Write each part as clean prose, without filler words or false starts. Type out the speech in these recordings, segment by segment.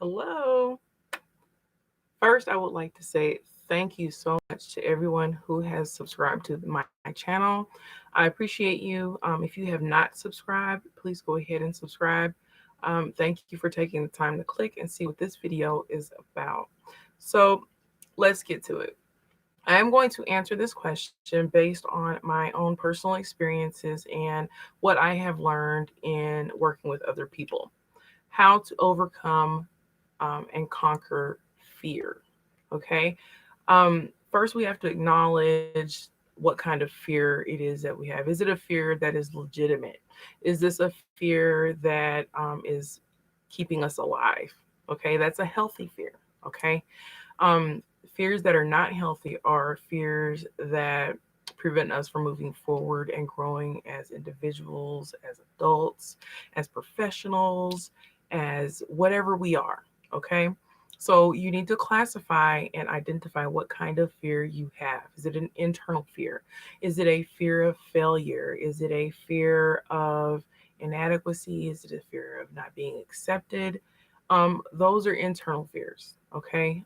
Hello. First, I would like to say thank you so much to everyone who has subscribed to my channel. I appreciate you. If you have not subscribed, please go ahead and subscribe. Thank you for taking the time to click and see what this video is about. So let's get to it. I am going to answer this question based on my own personal experiences and what I have learned in working with other people. How to overcome and conquer fear. Okay. First, we have to acknowledge what kind of fear it is that we have. Is it a fear that is legitimate? Is this a fear that is keeping us alive? Okay, that's a healthy fear. Okay. Um, Fears that are not healthy are fears that prevent us from moving forward and growing as individuals, as adults, as professionals, as whatever we are. Okay. So you need to classify and identify what kind of fear you have. Is it an internal fear? Is it a fear of failure? Is it a fear of inadequacy? Is it a fear of not being accepted? Those are internal fears. Okay.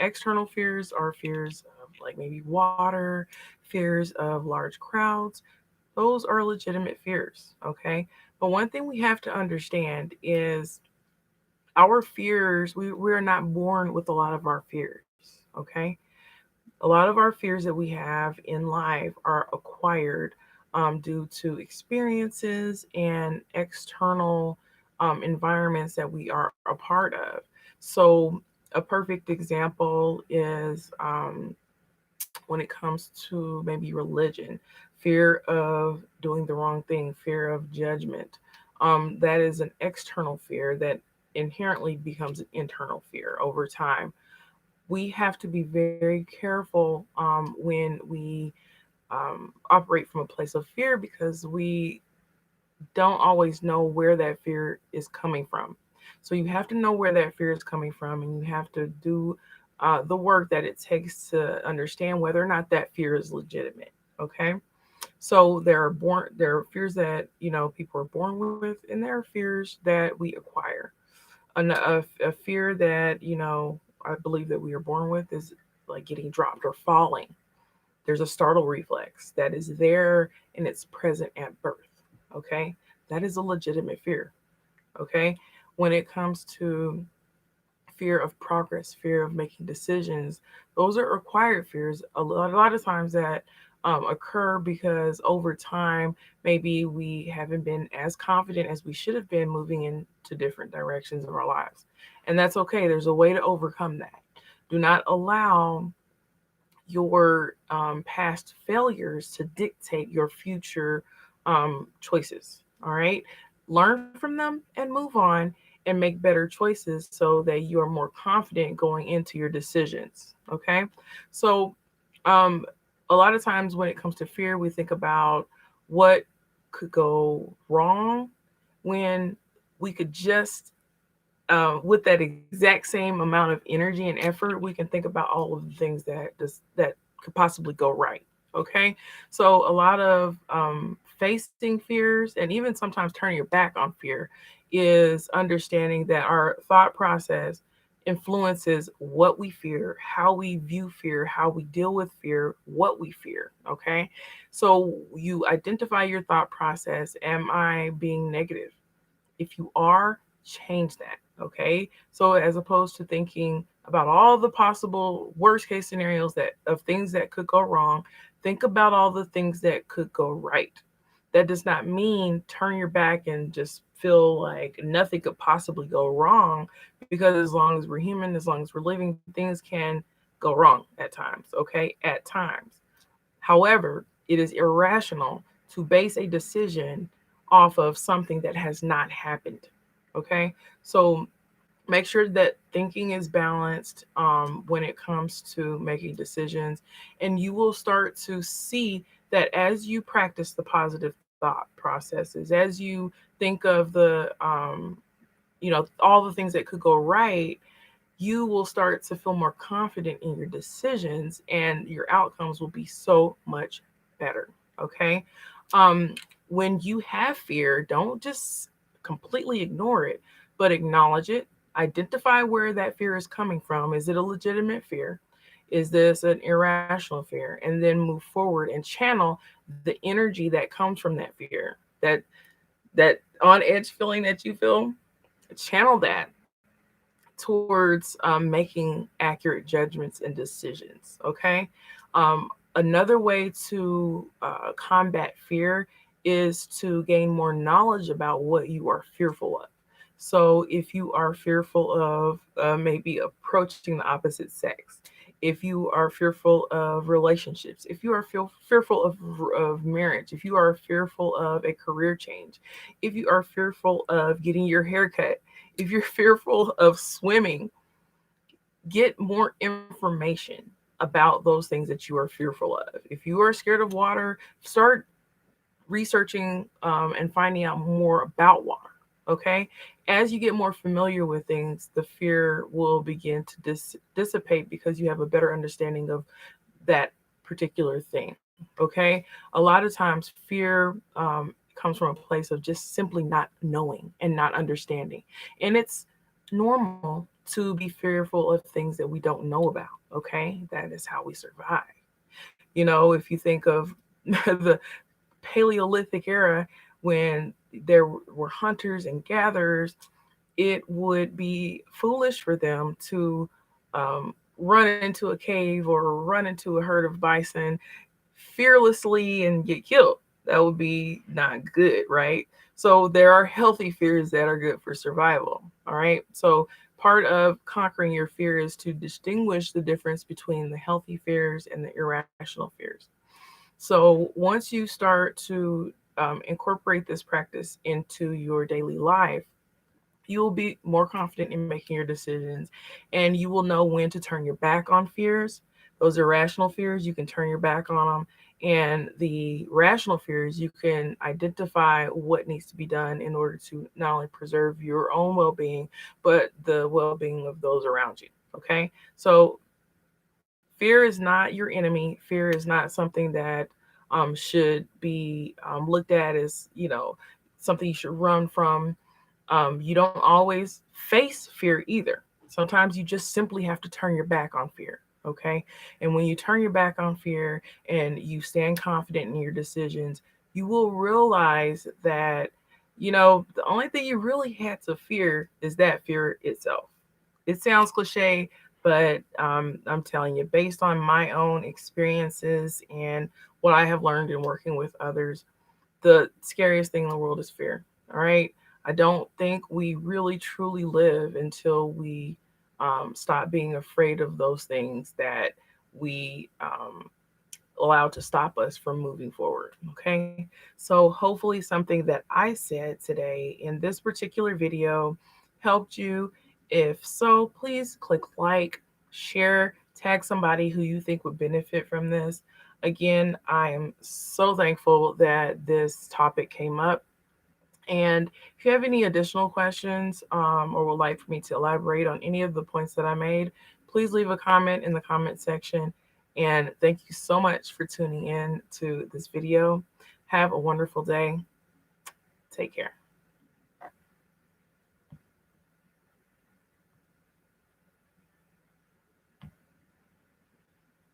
External fears are fears of like maybe water, fears of large crowds. Those are legitimate fears. Okay. But one thing we have to understand is our fears, we're not born with a lot of our fears. Okay. A lot of our fears that we have in life are acquired due to experiences and external environments that we are a part of. So, a perfect example is when it comes to maybe religion, fear of doing the wrong thing, fear of judgment. That is an external fear that inherently becomes an internal fear over time. We have to be very careful when we operate from a place of fear because we don't always know where that fear is coming from. So you have to know where that fear is coming from, and you have to do the work that it takes to understand whether or not that fear is legitimate. Okay, so there are fears that people are born with, and there are fears that we acquire. A fear that I believe that we are born with is like getting dropped or falling. There's a startle reflex that is there and it's present at birth. Okay. That is a legitimate fear. Okay. When it comes to fear of progress, fear of making decisions, those are acquired fears. A lot of times that occur because over time, maybe we haven't been as confident as we should have been moving into different directions of our lives. And that's okay. There's a way to overcome that. Do not allow your past failures to dictate your future choices. All right. Learn from them and move on and make better choices so that you are more confident going into your decisions. Okay. So, um, a lot of times when it comes to fear, we think about what could go wrong when we could just with that exact same amount of energy and effort, we can think about all of the things that could possibly go right. Okay, so a lot of facing fears and even sometimes turning your back on fear is understanding that our thought process influences what we fear, how we view fear, how we deal with fear, what we fear. Okay, so you identify your thought process. Am I being negative? If you are, change that. Okay. So as opposed to thinking about all the possible worst case scenarios that of things that could go wrong, think about all the things that could go right. That does not mean turn your back and just feel like nothing could possibly go wrong, because as long as we're human, as long as we're living, things can go wrong at times. Okay. At times. However, it is irrational to base a decision off of something that has not happened. Okay. So make sure that thinking is balanced when it comes to making decisions. And you will start to see that as you practice the positive thought processes, as you think of all the things that could go right, you will start to feel more confident in your decisions and your outcomes will be so much better. Okay. Um, when you have fear, don't just completely ignore it, but acknowledge it, Identify where that fear is coming from. Is it a legitimate fear? Is this an irrational fear? And then move forward and channel the energy that comes from that fear, that on edge feeling that you feel. Channel that towards making accurate judgments and decisions. Okay. Another way to combat fear is to gain more knowledge about what you are fearful of. So, if you are fearful of maybe approaching the opposite sex, if you are fearful of relationships, if you are fearful of marriage, if you are fearful of a career change, if you are fearful of getting your hair cut, if you're fearful of swimming, get more information about those things that you are fearful of. If you are scared of water, start researching and finding out more about water. Okay. As you get more familiar with things, the fear will begin to dissipate because you have a better understanding of that particular thing. Okay. A lot of times, fear comes from a place of just simply not knowing and not understanding. And it's normal to be fearful of things that we don't know about. Okay. That is how we survive. If you think of the Paleolithic era, when there were hunters and gatherers, it would be foolish for them to run into a cave or run into a herd of bison fearlessly and get killed. That would be not good, right? So there are healthy fears that are good for survival. All right. So part of conquering your fear is to distinguish the difference between the healthy fears and the irrational fears. So once you start to incorporate this practice into your daily life, you will be more confident in making your decisions, and you will know when to turn your back on fears. Those irrational fears, you can turn your back on them. And the rational fears, you can identify what needs to be done in order to not only preserve your own well being, but the well being of those around you. Okay. So fear is not your enemy. Fear is not something that should be looked at as, something you should run from. You don't always face fear either. Sometimes you just simply have to turn your back on fear. Okay. And when you turn your back on fear and you stand confident in your decisions, you will realize that, the only thing you really had to fear is that fear itself. It sounds cliche, but I'm telling you, based on my own experiences and what I have learned in working with others, the scariest thing in the world is fear. All right. I don't think we really truly live until we stop being afraid of those things that we allow to stop us from moving forward. Okay. So hopefully something that I said today in this particular video helped you. If so, please click like, share, tag somebody who you think would benefit from this. Again, I am so thankful that this topic came up. And if you have any additional questions or would like for me to elaborate on any of the points that I made, please leave a comment in the comment section. And thank you so much for tuning in to this video. Have a wonderful day. Take care.